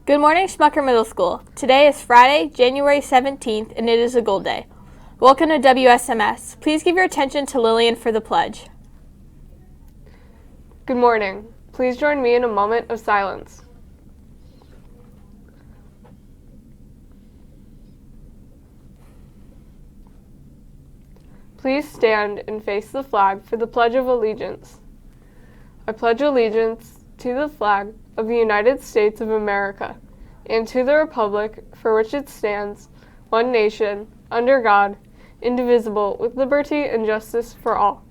Good morning, Schmucker Middle School. Today is Friday, January 17th, and it is a gold day. Welcome to WSMS. Please give your attention to Lillian for the pledge. Good morning. Please join me in a moment of silence. Please stand and face the flag for the Pledge of Allegiance. I pledge allegiance to the flag of the United States of America and to the republic for which it stands, one nation, under God, indivisible, with liberty and justice for all.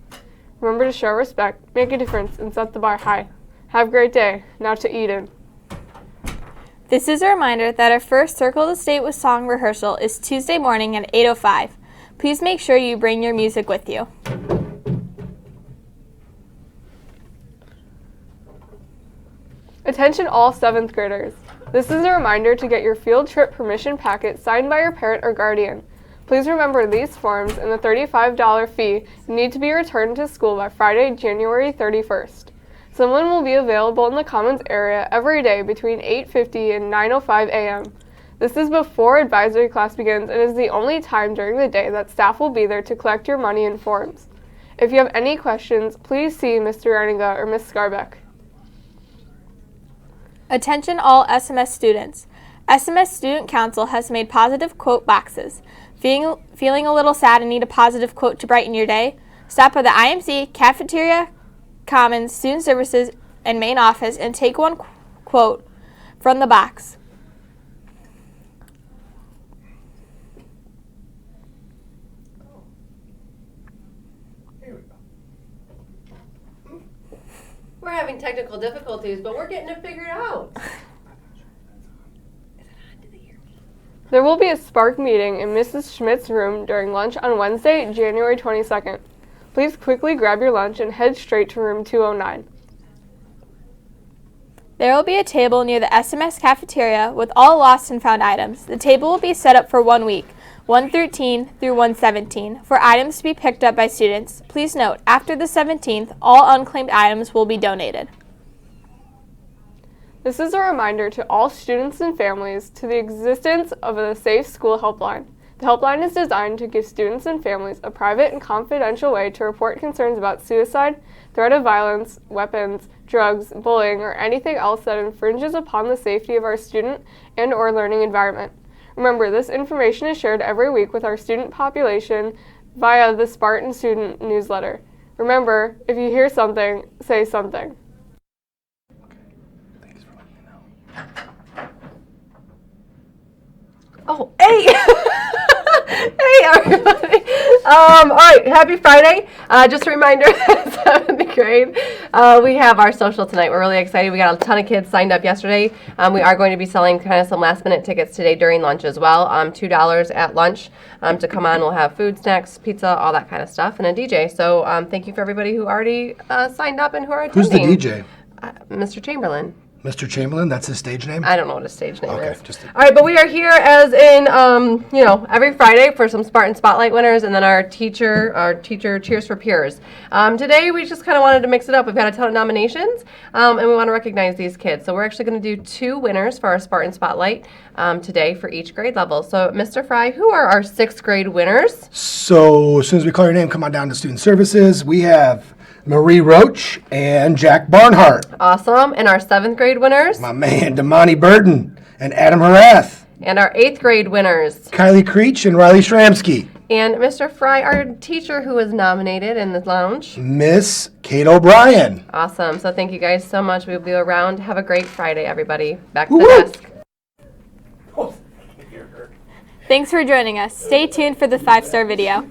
Remember to show respect, make a difference, and set the bar high. Have a great day. Now to Eden. This is a reminder that our first Circle the State with Song rehearsal is Tuesday morning at 8:05. Please make sure you bring your music with you. Attention all 7th graders. This is a reminder to get your field trip permission packet signed by your parent or guardian. Please remember these forms and the $35 fee need to be returned to school by Friday, January 31st. Someone will be available in the Commons area every day between 8:50 and 9:05 a.m. This is before advisory class begins and is the only time during the day that staff will be there to collect your money and forms. If you have any questions, please see Mr. Reininga or Ms. Scarbeck. Attention all SMS students. SMS Student Council has made positive quote boxes. Feeling a little sad and need a positive quote to brighten your day? Stop by the IMC, cafeteria, Commons, Student Services, and main office and take one quote from the box. We're having technical difficulties, but we're getting it figured out. There will be a Spark meeting in Mrs. Schmidt's room during lunch on Wednesday, January 22nd. Please quickly grab your lunch and head straight to room 209. There will be a table near the SMS cafeteria with all lost and found items. The table will be set up for 1 week, 113 through 117, for items to be picked up by students. Please note, after the 17th, all unclaimed items will be donated. This is a reminder to all students and families to the existence of a Safe School Helpline. The helpline is designed to give students and families a private and confidential way to report concerns about suicide, threat of violence, weapons, drugs, bullying, or anything else that infringes upon the safety of our student and or learning environment. Remember, this information is shared every week with our student population via the Spartan Student Newsletter. Remember, if you hear something, say something. Thanks for letting me know. Oh, hey! Hey, everybody. All right, happy Friday. Just a reminder, 7th grade, we have our social tonight. We're really excited. We got a ton of kids signed up yesterday. We are going to be selling kind of some last-minute tickets today during lunch as well. $2 at lunch to come on. We'll have food, snacks, pizza, all that kind of stuff, and a DJ. So thank you for everybody who already signed up and who are attending. Who's the DJ? Mr. Chamberlain. Mr. Chamberlain, that's his stage name? I don't know what his stage name Okay, is. All right, but we are here as in, every Friday for some Spartan Spotlight winners, and then our teacher Cheers for Peers. Today we just kind of wanted to mix it up. We've got a ton of nominations, and we want to recognize these kids. So we're actually going to do 2 winners for our Spartan Spotlight today for each grade level. So Mr. Fry, who are our 6th grade winners? So as soon as we call your name, come on down to Student Services. We have Marie Roach and Jack Barnhart. Awesome. And our 7th grade winners? My man, Damani Burton and Adam Harath. And our 8th grade winners? Kylie Creech and Riley Shramsky. And Mr. Fry, our teacher who was nominated in the lounge? Miss Kate O'Brien. Awesome. So thank you guys so much. We'll be around. Have a great Friday, everybody. Back to the desk. Thanks for joining us. Stay tuned for the 5-star video.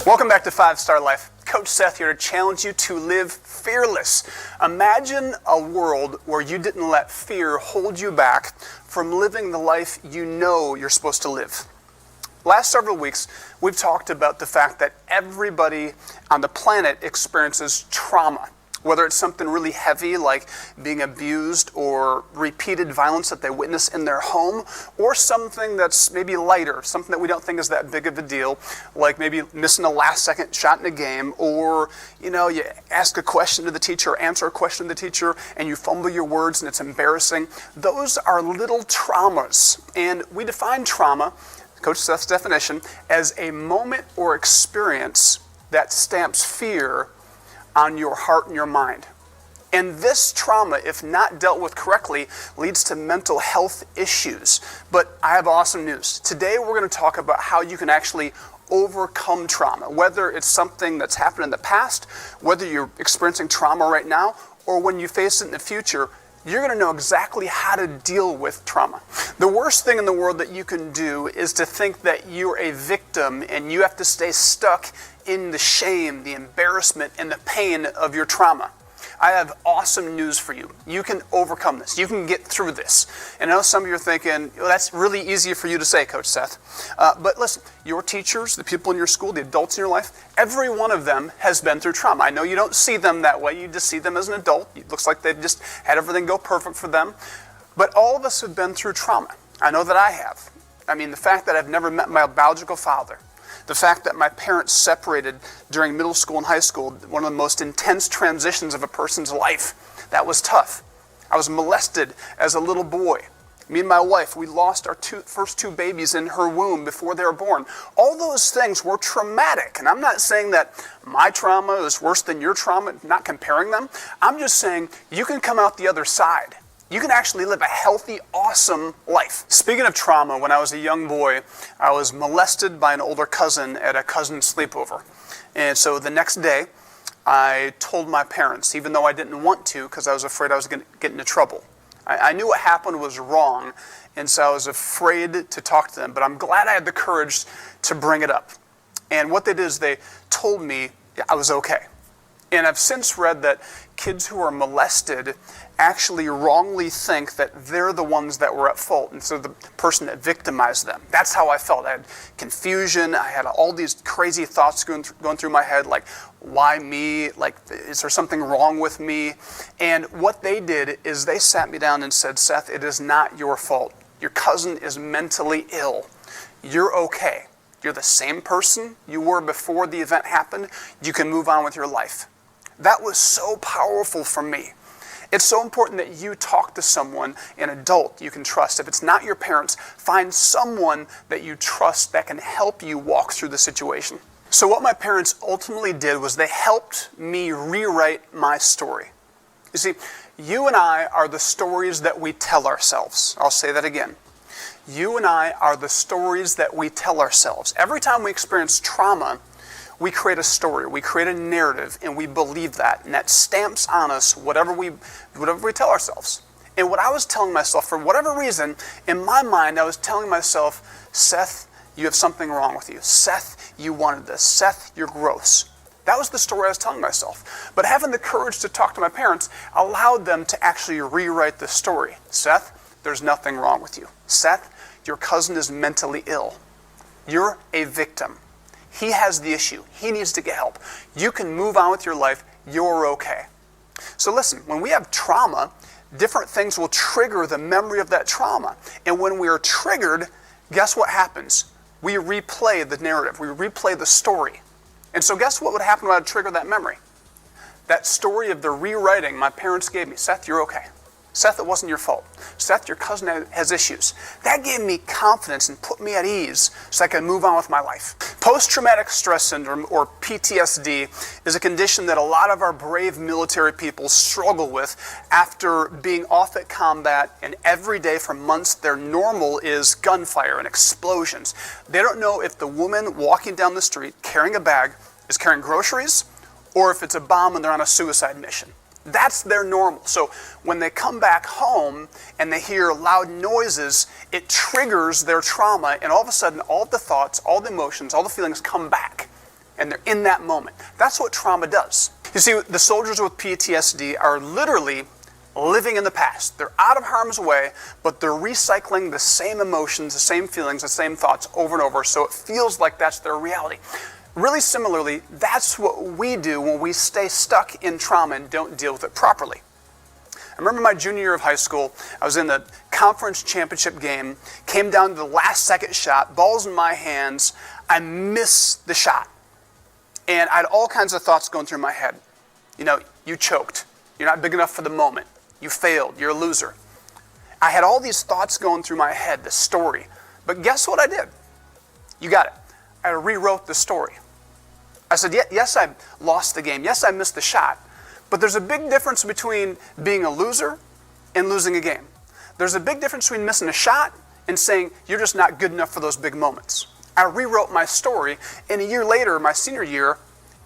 Welcome back to 5 Star Life. Coach Seth here to challenge you to live fearless. Imagine a world where you didn't let fear hold you back from living the life you know you're supposed to live. Last several weeks, we've talked about the fact that everybody on the planet experiences trauma. Whether it's something really heavy like being abused or repeated violence that they witness in their home, or something that's maybe lighter, something that we don't think is that big of a deal, like maybe missing a last-second shot in a game, or you ask a question to the teacher, or answer a question to the teacher, and you fumble your words and it's embarrassing. Those are little traumas, and we define trauma, Coach Seth's definition, as a moment or experience that stamps fear on your heart and your mind. And this trauma, if not dealt with correctly, leads to mental health issues. But I have awesome news. Today we're going to talk about how you can actually overcome trauma, whether it's something that's happened in the past, whether you're experiencing trauma right now, or when you face it in the future. You're going to know exactly how to deal with trauma. The worst thing in the world that you can do is to think that you're a victim and you have to stay stuck in the shame, the embarrassment, and the pain of your trauma. I have awesome news for you. You can overcome this. You can get through this. And I know some of you are thinking, well, that's really easy for you to say, Coach Seth. But listen, your teachers, the people in your school, the adults in your life, every one of them has been through trauma. I know you don't see them that way. You just see them as an adult. It looks like they've just had everything go perfect for them. But all of us have been through trauma. I know that I have. I mean, the fact that I've never met my biological father, the fact that my parents separated during middle school and high school, one of the most intense transitions of a person's life, that was tough. I was molested as a little boy. Me and my wife, we lost our first two babies in her womb before they were born. All those things were traumatic. And I'm not saying that my trauma is worse than your trauma, not comparing them. I'm just saying you can come out the other side. You can actually live a healthy, awesome life. Speaking of trauma, when I was a young boy, I was molested by an older cousin at a cousin's sleepover. And so the next day, I told my parents, even though I didn't want to, because I was afraid I was going to get into trouble. I knew what happened was wrong, and so I was afraid to talk to them. But I'm glad I had the courage to bring it up. And what they did is they told me I was okay. And I've since read that kids who are molested actually wrongly think that they're the ones that were at fault, and so the person that victimized them. That's how I felt. I had confusion. I had all these crazy thoughts going through my head, like, why me? Like, is there something wrong with me? And what they did is they sat me down and said, Seth, it is not your fault. Your cousin is mentally ill. You're okay. You're the same person you were before the event happened. You can move on with your life. That was so powerful for me. It's so important that you talk to someone, an adult you can trust. If it's not your parents, find someone that you trust that can help you walk through the situation. So what my parents ultimately did was they helped me rewrite my story. You see, you and I are the stories that we tell ourselves. I'll say that again. You and I are the stories that we tell ourselves. Every time we experience trauma, we create a story, we create a narrative, and we believe that. And that stamps on us whatever we tell ourselves. And what I was telling myself, for whatever reason, in my mind, I was telling myself, Seth, you have something wrong with you. Seth, you wanted this. Seth, you're gross. That was the story I was telling myself. But having the courage to talk to my parents allowed them to actually rewrite the story. Seth, there's nothing wrong with you. Seth, your cousin is mentally ill. You're a victim. He has the issue. He needs to get help. You can move on with your life. You're okay. So listen, when we have trauma, different things will trigger the memory of that trauma. And when we are triggered, guess what happens? We replay the narrative. We replay the story. And so guess what would happen when I trigger that memory? That story of the rewriting my parents gave me. Seth, you're okay. Seth, it wasn't your fault. Seth, your cousin has issues. That gave me confidence and put me at ease so I could move on with my life. Post-traumatic stress syndrome, or PTSD, is a condition that a lot of our brave military people struggle with after being off at combat, and every day for months their normal is gunfire and explosions. They don't know if the woman walking down the street carrying a bag is carrying groceries or if it's a bomb and they're on a suicide mission. That's their normal. So when they come back home and they hear loud noises, it triggers their trauma, and all of a sudden all the thoughts, all the emotions, all the feelings come back. and they're in that moment. That's what trauma does. You see, the soldiers with PTSD are literally living in the past. They're out of harm's way, but they're recycling the same emotions, the same feelings, the same thoughts over and over, so it feels like that's their reality. Really similarly, that's what we do when we stay stuck in trauma and don't deal with it properly. I remember my junior year of high school, I was in the conference championship game, came down to the last second shot, ball's in my hands, I missed the shot. And I had all kinds of thoughts going through my head. You know, you choked. You're not big enough for the moment. You failed. You're a loser. I had all these thoughts going through my head, the story. But guess what I did? You got it. I rewrote the story. I said, yes, I lost the game. Yes, I missed the shot. But there's a big difference between being a loser and losing a game. There's a big difference between missing a shot and saying you're just not good enough for those big moments. I rewrote my story, and a year later, my senior year,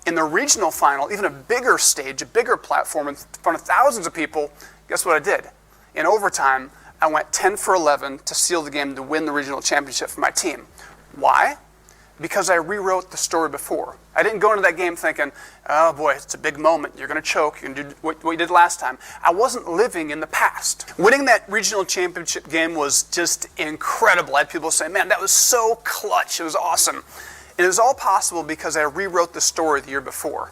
in the regional final, even a bigger stage, a bigger platform in front of thousands of people, guess what I did? In overtime, I went 10 for 11 to seal the game to win the regional championship for my team. Why? Because I rewrote the story before. I didn't go into that game thinking, oh boy, it's a big moment. You're going to choke. You're going to do what you did last time. I wasn't living in the past. Winning that regional championship game was just incredible. I had people say, man, that was so clutch. It was awesome. And it was all possible because I rewrote the story the year before.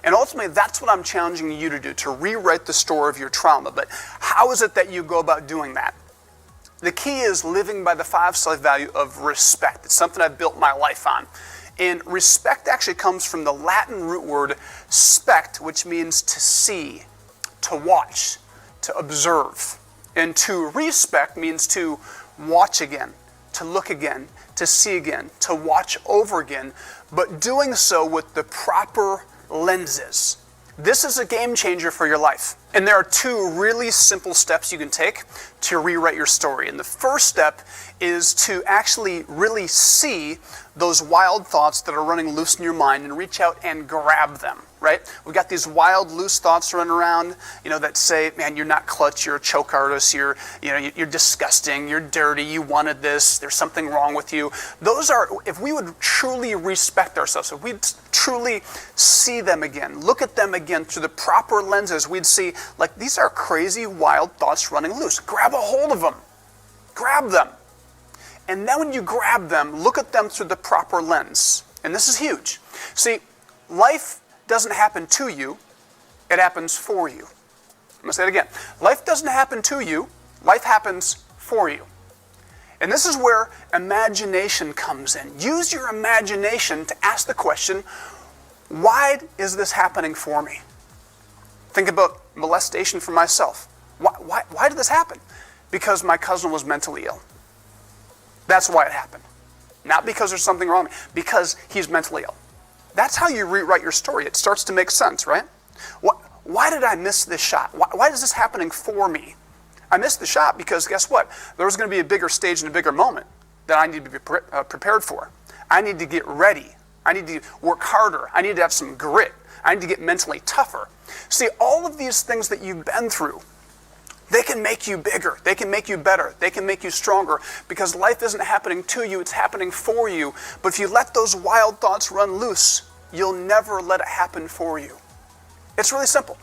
And ultimately, that's what I'm challenging you to do, to rewrite the story of your trauma. But how is it that you go about doing that? The key is living by the 5-star value of respect. It's something I've built my life on. And respect actually comes from the Latin root word spect, which means to see, to watch, to observe. And to respect means to watch again, to look again, to see again, to watch over again, but doing so with the proper lenses. This is a game changer for your life. And there are 2 really simple steps you can take to rewrite your story. And the first step is to actually really see those wild thoughts that are running loose in your mind and reach out and grab them, right? We've got these wild, loose thoughts running around, that say, man, you're not clutch, you're a choke artist, you're disgusting, you're dirty, you wanted this, there's something wrong with you. Those are, if we would truly respect ourselves, if we'd truly see them again, look at them again through the proper lenses, we'd see, like, these are crazy, wild thoughts running loose. Grab a hold of them. Grab them. And then when you grab them, look at them through the proper lens. And this is huge. See, life doesn't happen to you, it happens for you. I'm going to say it again. Life doesn't happen to you, life happens for you. And this is where imagination comes in. Use your imagination to ask the question, why is this happening for me? Think about molestation for myself. Why did this happen? Because my cousin was mentally ill. That's why it happened. Not because there's something wrong with me, because he's mentally ill. That's how you rewrite your story. It starts to make sense, right? Why did I miss this shot? Why is this happening for me? I missed the shot because guess what? There was going to be a bigger stage and a bigger moment that I need to be prepared for. I need to get ready. I need to work harder. I need to have some grit. I need to get mentally tougher. See, all of these things that you've been through, they can make you bigger. They can make you better. They can make you stronger because life isn't happening to you, it's happening for you. But if you let those wild thoughts run loose, you'll never let it happen for you. It's really simple.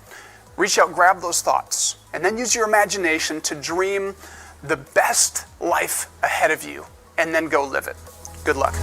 Reach out, grab those thoughts, and then use your imagination to dream the best life ahead of you, and then go live it. Good luck.